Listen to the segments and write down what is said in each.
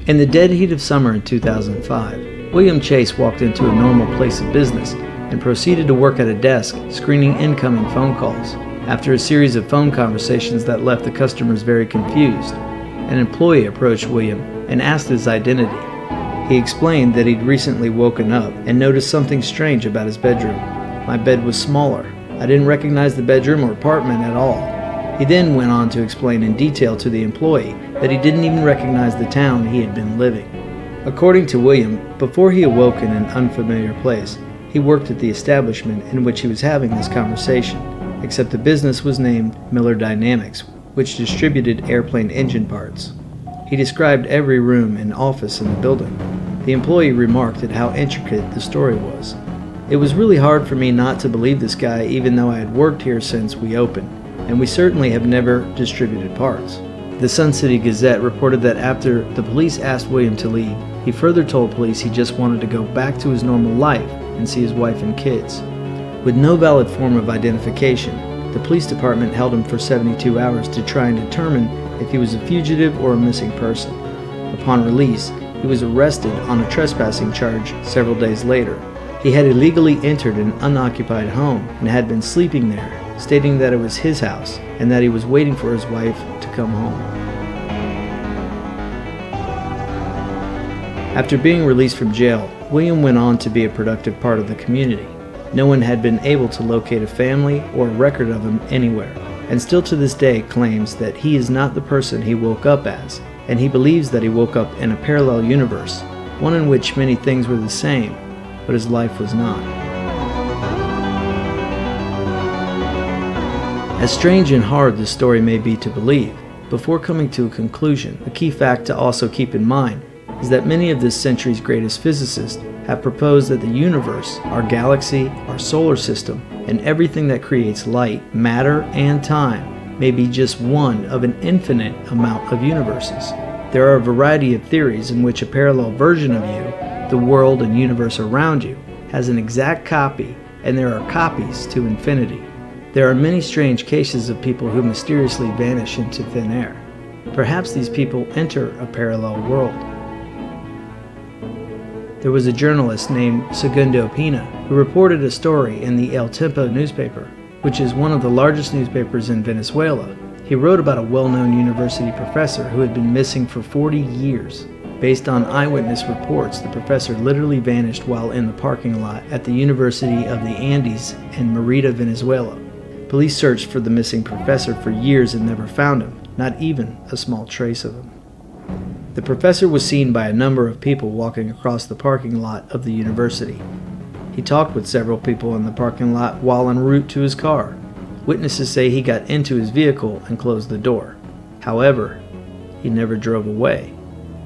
In the dead heat of summer in 2005, William Chase walked into a normal place of business and proceeded to work at a desk screening incoming phone calls. After a series of phone conversations that left the customers very confused, an employee approached William and asked his identity. He explained that he'd recently woken up and noticed something strange about his bedroom. "My bed was smaller. I didn't recognize the bedroom or apartment at all." He then went on to explain in detail to the employee that he didn't even recognize the town he had been living. According to William, before he awoke in an unfamiliar place, he worked at the establishment in which he was having this conversation, except the business was named Miller Dynamics, which distributed airplane engine parts. He described every room and office in the building. The employee remarked at how intricate the story was. "It was really hard for me not to believe this guy even though I had worked here since we opened, and we certainly have never distributed parts." The Sun City Gazette reported that after the police asked William to leave, he further told police he just wanted to go back to his normal life and see his wife and kids. With no valid form of identification, the police department held him for 72 hours to try and determine if he was a fugitive or a missing person. Upon release, he was arrested on a trespassing charge several days later. He had illegally entered an unoccupied home and had been sleeping there, stating that it was his house and that he was waiting for his wife to come home. After being released from jail, William went on to be a productive part of the community. No one had been able to locate a family or a record of him anywhere, and still to this day claims that he is not the person he woke up as, and he believes that he woke up in a parallel universe, one in which many things were the same, but his life was not. As strange and hard this story may be to believe, before coming to a conclusion, a key fact to also keep in mind is that many of this century's greatest physicists have proposed that the universe, our galaxy, our solar system, and everything that creates light, matter, and time may be just one of an infinite amount of universes. There are a variety of theories in which a parallel version of you, the world and universe around you, has an exact copy, and there are copies to infinity. There are many strange cases of people who mysteriously vanish into thin air. Perhaps these people enter a parallel world. There was a journalist named Segundo Pina who reported a story in the El Tiempo newspaper, which is one of the largest newspapers in Venezuela. He wrote about a well-known university professor who had been missing for 40 years. Based on eyewitness reports, the professor literally vanished while in the parking lot at the University of the Andes in Merida, Venezuela. Police searched for the missing professor for years and never found him, not even a small trace of him. The professor was seen by a number of people walking across the parking lot of the university. He talked with several people in the parking lot while en route to his car. Witnesses say he got into his vehicle and closed the door. However, he never drove away.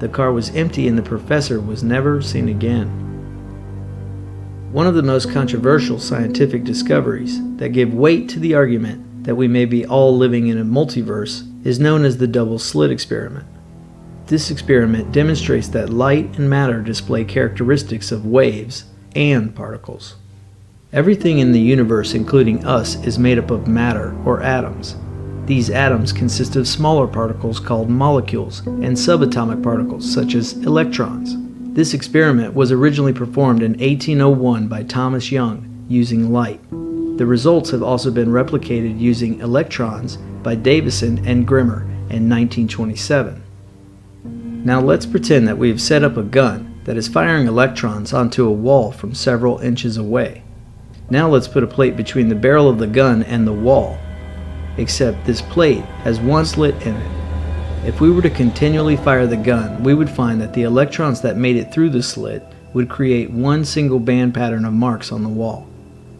The car was empty and the professor was never seen again. One of the most controversial scientific discoveries that give weight to the argument that we may be all living in a multiverse is known as the double-slit experiment. This experiment demonstrates that light and matter display characteristics of waves and particles. Everything in the universe, including us, is made up of matter or atoms. These atoms consist of smaller particles called molecules and subatomic particles such as electrons. This experiment was originally performed in 1801 by Thomas Young using light. The results have also been replicated using electrons by Davison and Grimmer in 1927. Now let's pretend that we have set up a gun that is firing electrons onto a wall from several inches away. Now let's put a plate between the barrel of the gun and the wall, except this plate has one slit in it. If we were to continually fire the gun, we would find that the electrons that made it through the slit would create one single band pattern of marks on the wall.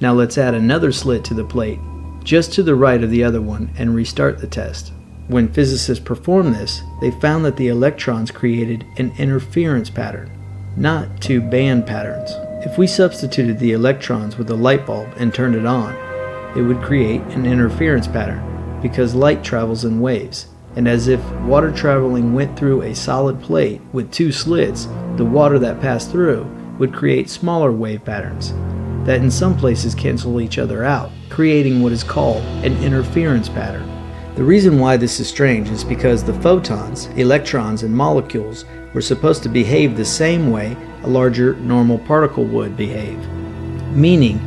Now let's add another slit to the plate, just to the right of the other one, and restart the test. When physicists performed this, they found that the electrons created an interference pattern, not two band patterns. If we substituted the electrons with a light bulb and turned it on, it would create an interference pattern because light travels in waves, and as if water traveling went through a solid plate with two slits, the water that passed through would create smaller wave patterns that in some places cancel each other out, creating what is called an interference pattern. The reason why this is strange is because the photons, electrons, and molecules were supposed to behave the same way a larger normal particle would behave. Meaning,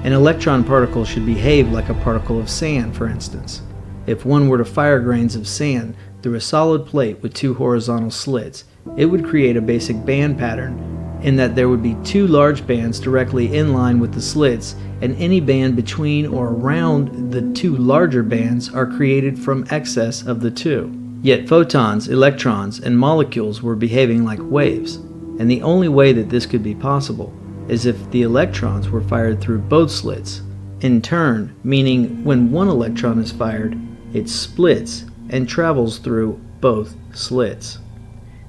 an electron particle should behave like a particle of sand, for instance. If one were to fire grains of sand through a solid plate with two horizontal slits, it would create a basic band pattern in that there would be two large bands directly in line with the slits, and any band between or around the two larger bands are created from excess of the two. Yet photons, electrons, and molecules were behaving like waves, and the only way that this could be possible is if the electrons were fired through both slits, in turn, meaning when one electron is fired, it splits and travels through both slits.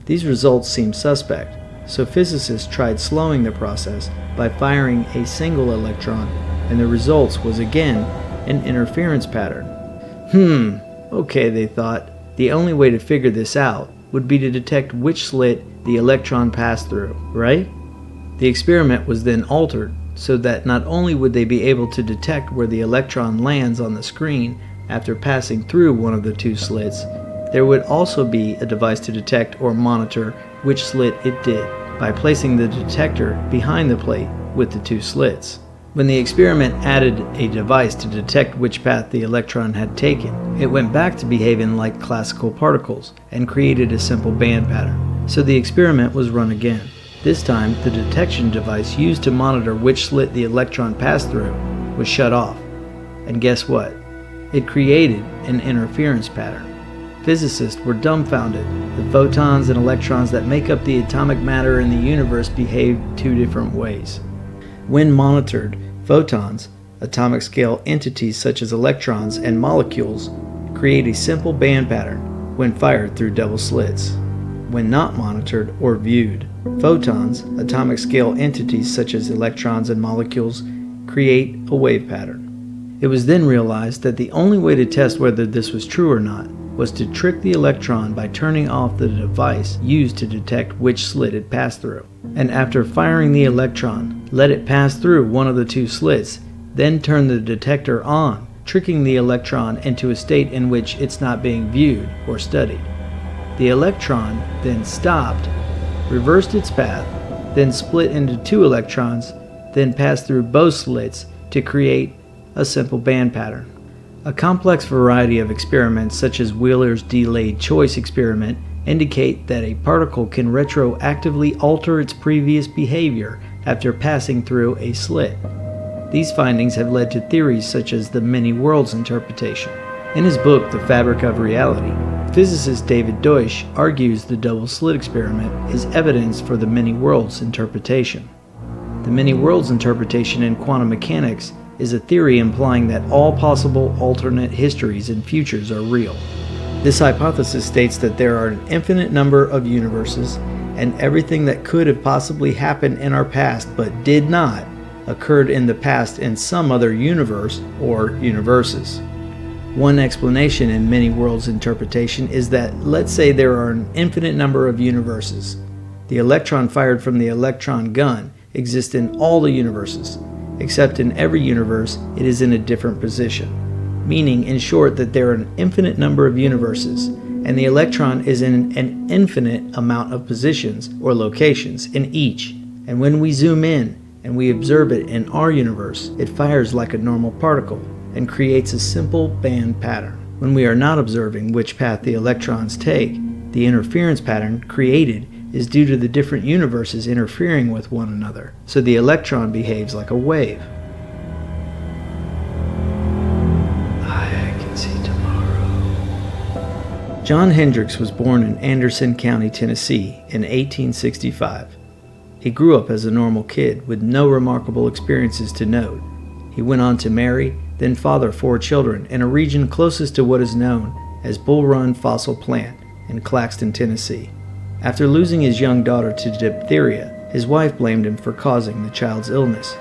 These results seem suspect, so physicists tried slowing the process by firing a single electron, and the results was again an interference pattern. Okay, they thought, the only way to figure this out would be to detect which slit the electron passed through, right? The experiment was then altered so that not only would they be able to detect where the electron lands on the screen after passing through one of the two slits, there would also be a device to detect or monitor which slit it did by placing the detector behind the plate with the two slits. When the experiment added a device to detect which path the electron had taken, it went back to behaving like classical particles and created a simple band pattern. So the experiment was run again. This time, the detection device used to monitor which slit the electron passed through was shut off. And guess what? It created an interference pattern. Physicists were dumbfounded. The photons and electrons that make up the atomic matter in the universe behave two different ways. When monitored, photons, atomic scale entities such as electrons and molecules, create a simple band pattern when fired through double slits. When not monitored or viewed, photons, atomic scale entities such as electrons and molecules, create a wave pattern. It was then realized that the only way to test whether this was true or not was to trick the electron by turning off the device used to detect which slit it passed through. And after firing the electron, let it pass through one of the two slits, then turn the detector on, tricking the electron into a state in which it's not being viewed or studied. The electron then stopped, reversed its path, then split into two electrons, then passed through both slits to create a simple band pattern. A complex variety of experiments such as Wheeler's delayed choice experiment indicate that a particle can retroactively alter its previous behavior after passing through a slit. These findings have led to theories such as the many worlds interpretation. In his book, The Fabric of Reality, physicist David Deutsch argues the double-slit experiment is evidence for the many worlds interpretation. The many worlds interpretation in quantum mechanics is a theory implying that all possible alternate histories and futures are real. This hypothesis states that there are an infinite number of universes, and everything that could have possibly happened in our past but did not occurred in the past in some other universe or universes. One explanation in many worlds interpretation is that, let's say there are an infinite number of universes. The electron fired from the electron gun exists in all the universes, except in every universe it is in a different position, meaning in short that there are an infinite number of universes, and the electron is in an infinite amount of positions or locations in each, and when we zoom in and we observe it in our universe, it fires like a normal particle and creates a simple band pattern. When we are not observing which path the electrons take, the interference pattern created is due to the different universes interfering with one another, so the electron behaves like a wave. I can see tomorrow. John Hendricks was born in Anderson County, Tennessee in 1865. He grew up as a normal kid with no remarkable experiences to note. He went on to marry, then father 4 children in a region closest to what is known as Bull Run Fossil Plant in Claxton, Tennessee. After losing his young daughter to diphtheria, his wife blamed him for causing the child's illness.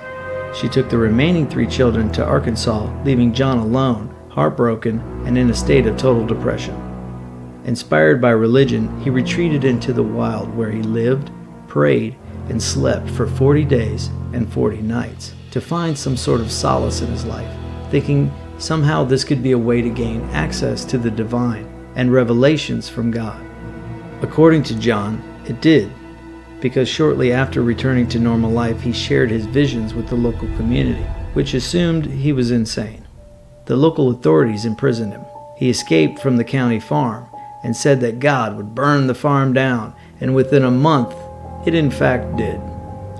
She took the remaining 3 children to Arkansas, leaving John alone, heartbroken, and in a state of total depression. Inspired by religion, he retreated into the wild where he lived, prayed, and slept for 40 days and 40 nights to find some sort of solace in his life, thinking Somehow this could be a way to gain access to the divine and revelations from God. According to John, it did, because shortly after returning to normal life, he shared his visions with the local community, which assumed he was insane. The local authorities imprisoned him. He escaped from the county farm and said that God would burn the farm down, and within a month, it in fact did,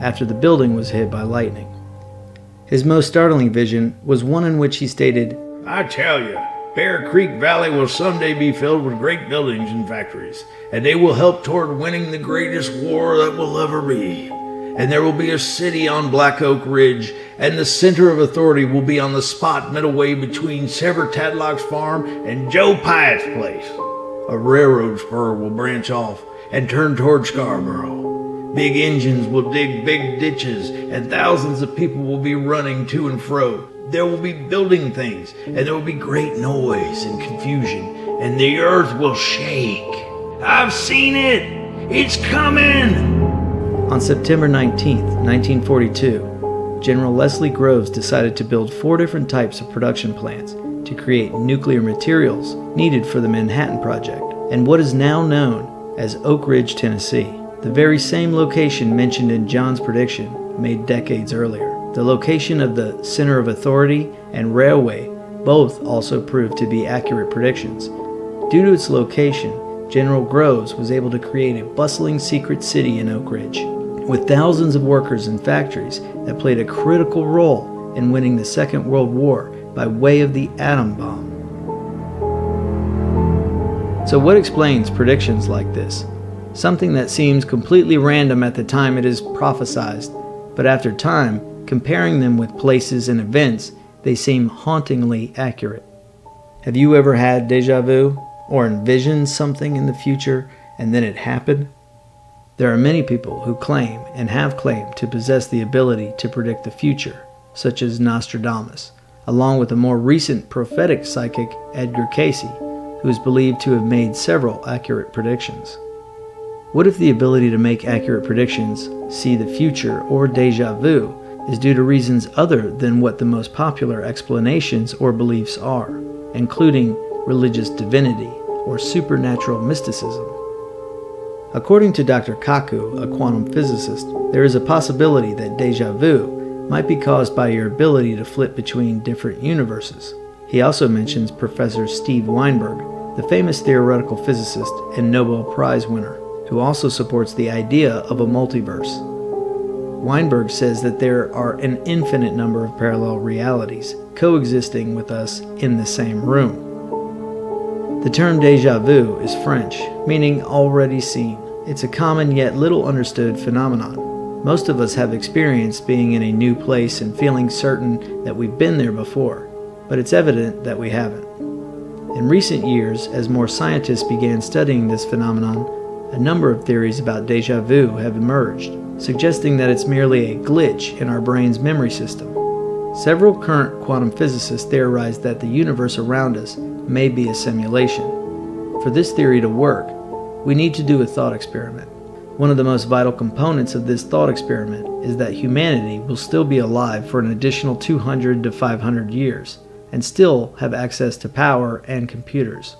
after the building was hit by lightning. His most startling vision was one in which he stated, "I tell you, Bear Creek Valley will someday be filled with great buildings and factories, and they will help toward winning the greatest war that will ever be. And there will be a city on Black Oak Ridge, and the center of authority will be on the spot midway between Sever Tadlock's farm and Joe Pyatt's place. A railroad spur will branch off and turn toward Scarborough. Big engines will dig big ditches, and thousands of people will be running to and fro. There will be building things, and there will be great noise and confusion, and the earth will shake. I've seen it! It's coming!" On September 19, 1942, General Leslie Groves decided to build 4 different types of production plants to create nuclear materials needed for the Manhattan Project and what is now known as Oak Ridge, Tennessee, the very same location mentioned in John's prediction made decades earlier. The location of the center of authority and railway both also proved to be accurate predictions. Due to its location, General Groves was able to create a bustling secret city in Oak Ridge, with thousands of workers and factories that played a critical role in winning the Second World War by way of the atom bomb. So what explains predictions like this? Something that seems completely random at the time it is prophesied, but after time, comparing them with places and events, they seem hauntingly accurate. Have you ever had déjà vu or envisioned something in the future and then it happened? There are many people who claim and have claimed to possess the ability to predict the future, such as Nostradamus, along with a more recent prophetic psychic, Edgar Cayce, who is believed to have made several accurate predictions. What if the ability to make accurate predictions, see the future, or déjà vu is due to reasons other than what the most popular explanations or beliefs are, including religious divinity or supernatural mysticism? According to Dr. Kaku, a quantum physicist, there is a possibility that déjà vu might be caused by your ability to flip between different universes. He also mentions Professor Steve Weinberg, the famous theoretical physicist and Nobel Prize winner, who also supports the idea of a multiverse. Weinberg says that there are an infinite number of parallel realities coexisting with us in the same room. The term déjà vu is French, meaning already seen. It's a common yet little understood phenomenon. Most of us have experienced being in a new place and feeling certain that we've been there before, but it's evident that we haven't. In recent years, as more scientists began studying this phenomenon, a number of theories about déjà vu have emerged, suggesting that it's merely a glitch in our brain's memory system. Several current quantum physicists theorize that the universe around us may be a simulation. For this theory to work, we need to do a thought experiment. One of the most vital components of this thought experiment is that humanity will still be alive for an additional 200 to 500 years and still have access to power and computers.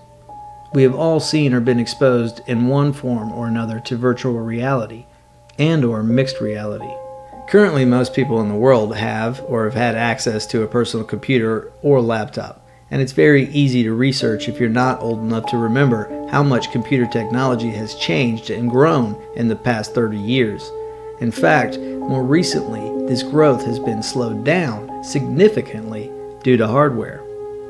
We have all seen or been exposed in one form or another to virtual reality and or mixed reality. Currently, most people in the world have or have had access to a personal computer or laptop, and it's very easy to research if you're not old enough to remember how much computer technology has changed and grown in the past 30 years. In fact, more recently, this growth has been slowed down significantly due to hardware.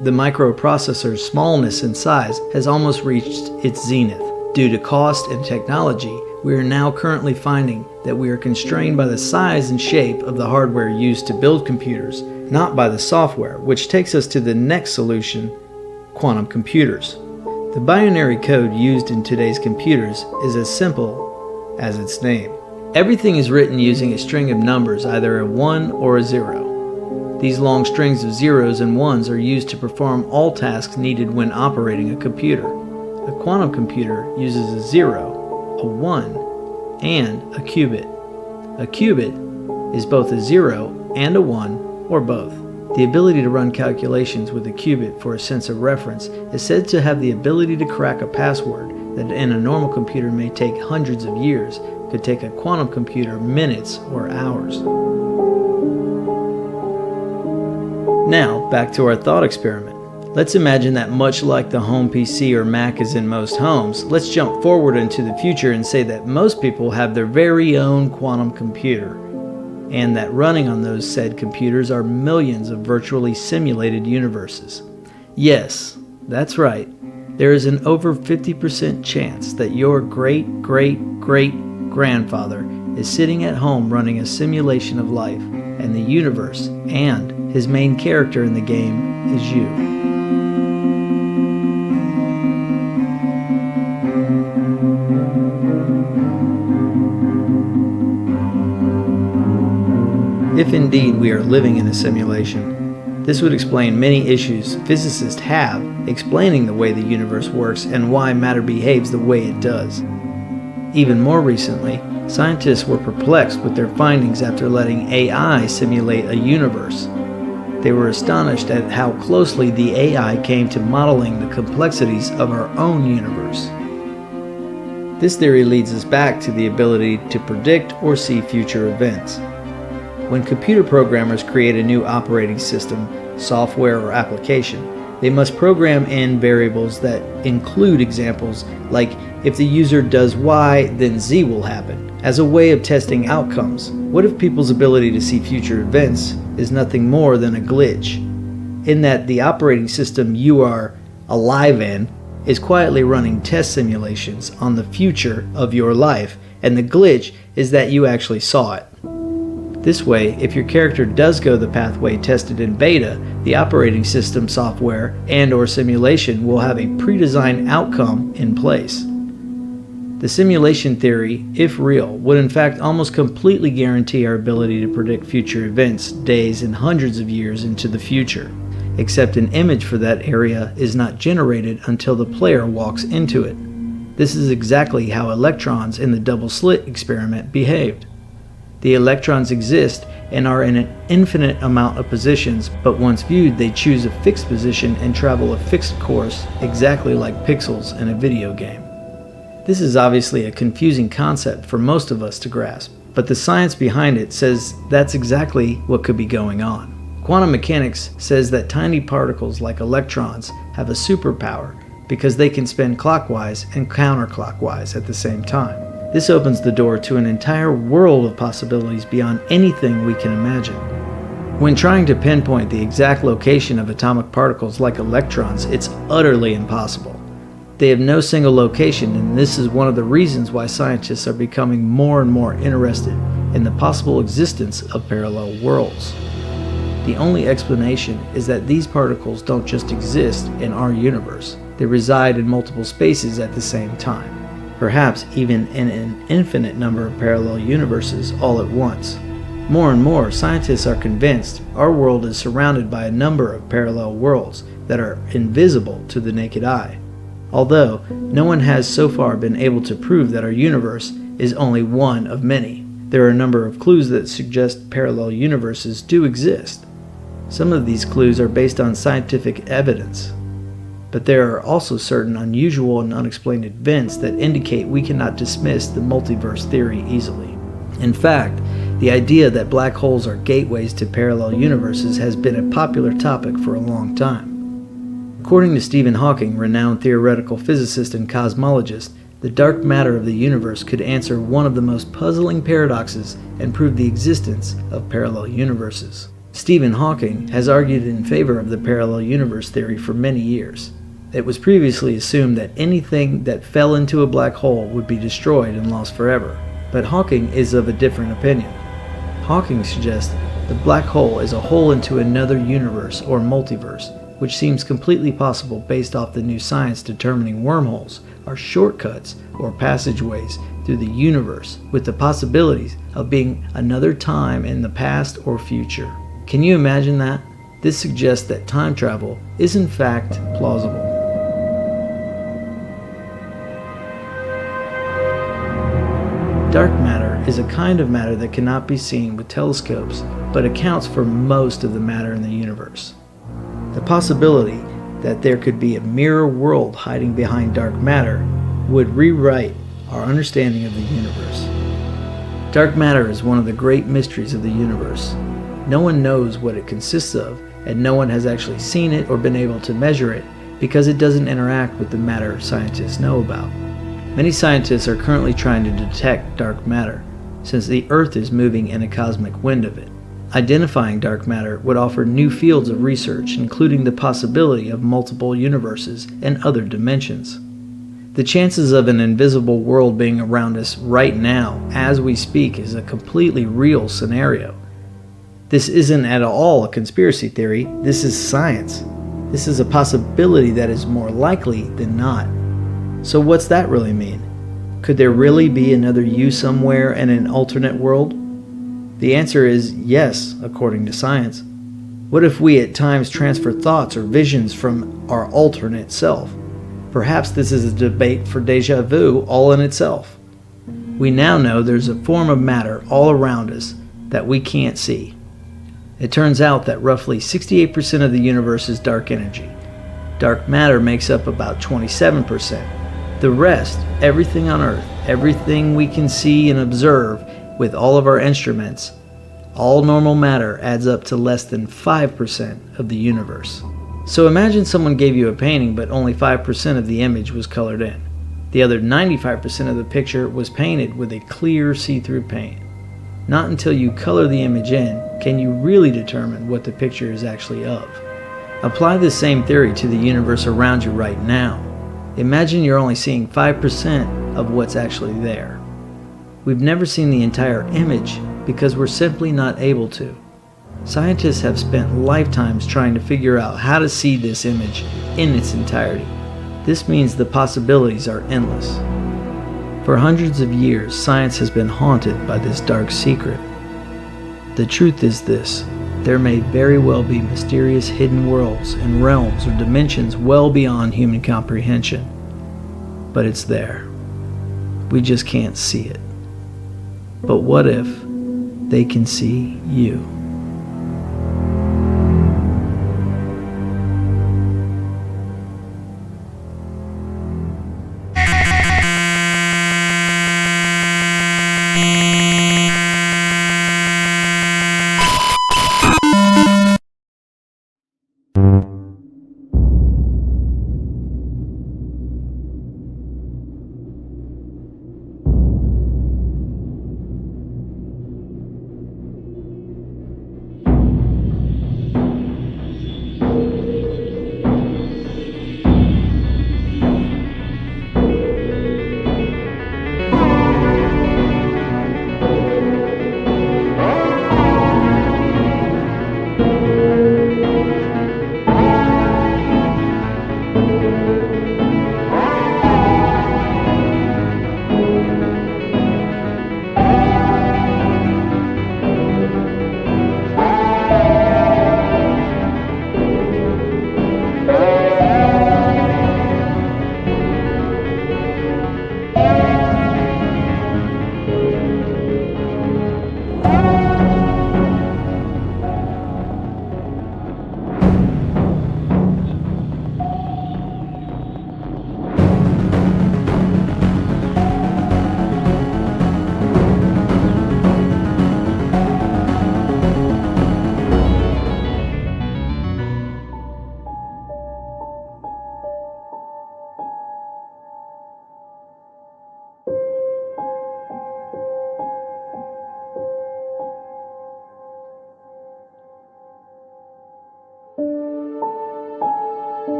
The microprocessor's smallness and size has almost reached its zenith. Due to cost and technology, we are now currently finding that we are constrained by the size and shape of the hardware used to build computers, not by the software, which takes us to the next solution, quantum computers. The binary code used in today's computers is as simple as its name. Everything is written using a string of numbers, either a 1 or a 0. These long strings of zeros and ones are used to perform all tasks needed when operating a computer. A quantum computer uses a 0, a 1, and a qubit. A qubit is both a 0 and a 1, or both. The ability to run calculations with a qubit for a sense of reference is said to have the ability to crack a password that in a normal computer may take hundreds of years, could take a quantum computer minutes or hours. Now, back to our thought experiment. Let's imagine that much like the home PC or Mac is in most homes, let's jump forward into the future and say that most people have their very own quantum computer, and that running on those said computers are millions of virtually simulated universes. Yes, that's right. There is an over 50% chance that your great-great-great-grandfather is sitting at home running a simulation of life, and the universe, and his main character in the game is you. If indeed we are living in a simulation, this would explain many issues physicists have explaining the way the universe works and why matter behaves the way it does. Even more recently, scientists were perplexed with their findings after letting AI simulate a universe. They were astonished at how closely the AI came to modeling the complexities of our own universe. This theory leads us back to the ability to predict or see future events. When computer programmers create a new operating system, software, or application, they must program in variables that include examples like if the user does Y, then Z will happen, as a way of testing outcomes. What if people's ability to see future events is nothing more than a glitch, in that the operating system you are alive in is quietly running test simulations on the future of your life, and the glitch is that you actually saw it? This way, if your character does go the pathway tested in beta, the operating system software and/or simulation will have a pre-designed outcome in place. The simulation theory, if real, would in fact almost completely guarantee our ability to predict future events days and hundreds of years into the future, except an image for that area is not generated until the player walks into it. This is exactly how electrons in the double-slit experiment behaved. The electrons exist and are in an infinite amount of positions, but once viewed they choose a fixed position and travel a fixed course, exactly like pixels in a video game. This is obviously a confusing concept for most of us to grasp, but the science behind it says that's exactly what could be going on. Quantum mechanics says that tiny particles like electrons have a superpower because they can spin clockwise and counterclockwise at the same time. This opens the door to an entire world of possibilities beyond anything we can imagine. When trying to pinpoint the exact location of atomic particles like electrons, it's utterly impossible. They have no single location, and this is one of the reasons why scientists are becoming more and more interested in the possible existence of parallel worlds. The only explanation is that these particles don't just exist in our universe, they reside in multiple spaces at the same time. Perhaps even in an infinite number of parallel universes all at once. More and more, scientists are convinced our world is surrounded by a number of parallel worlds that are invisible to the naked eye. Although, no one has so far been able to prove that our universe is only one of many. There are a number of clues that suggest parallel universes do exist. Some of these clues are based on scientific evidence. But there are also certain unusual and unexplained events that indicate we cannot dismiss the multiverse theory easily. In fact, the idea that black holes are gateways to parallel universes has been a popular topic for a long time. According to Stephen Hawking, renowned theoretical physicist and cosmologist, the dark matter of the universe could answer one of the most puzzling paradoxes and prove the existence of parallel universes. Stephen Hawking has argued in favor of the parallel universe theory for many years. It was previously assumed that anything that fell into a black hole would be destroyed and lost forever, but Hawking is of a different opinion. Hawking suggests the black hole is a hole into another universe or multiverse, which seems completely possible based off the new science determining wormholes are shortcuts or passageways through the universe with the possibilities of being another time in the past or future. Can you imagine that? This suggests that time travel is in fact plausible. Dark matter is a kind of matter that cannot be seen with telescopes but accounts for most of the matter in the universe. The possibility that there could be a mirror world hiding behind dark matter would rewrite our understanding of the universe. Dark matter is one of the great mysteries of the universe. No one knows what it consists of, and no one has actually seen it or been able to measure it because it doesn't interact with the matter scientists know about. Many scientists are currently trying to detect dark matter, since the Earth is moving in a cosmic wind of it. Identifying dark matter would offer new fields of research, including the possibility of multiple universes and other dimensions. The chances of an invisible world being around us right now, as we speak, is a completely real scenario. This isn't at all a conspiracy theory, this is science. This is a possibility that is more likely than not. So what's that really mean? Could there really be another you somewhere in an alternate world? The answer is yes, according to science. What if we at times transfer thoughts or visions from our alternate self? Perhaps this is a debate for deja vu all in itself. We now know there's a form of matter all around us that we can't see. It turns out that roughly 68% of the universe is dark energy. Dark matter makes up about 27%. The rest, everything on Earth, everything we can see and observe with all of our instruments, all normal matter adds up to less than 5% of the universe. So imagine someone gave you a painting but only 5% of the image was colored in. The other 95% of the picture was painted with a clear see-through paint. Not until you color the image in can you really determine what the picture is actually of. Apply this same theory to the universe around you right now. Imagine you're only seeing 5% of what's actually there. We've never seen the entire image because we're simply not able to. Scientists have spent lifetimes trying to figure out how to see this image in its entirety. This means the possibilities are endless. For hundreds of years, science has been haunted by this dark secret. The truth is this: there may very well be mysterious hidden worlds and realms or dimensions well beyond human comprehension. But it's there. We just can't see it. But what if they can see you?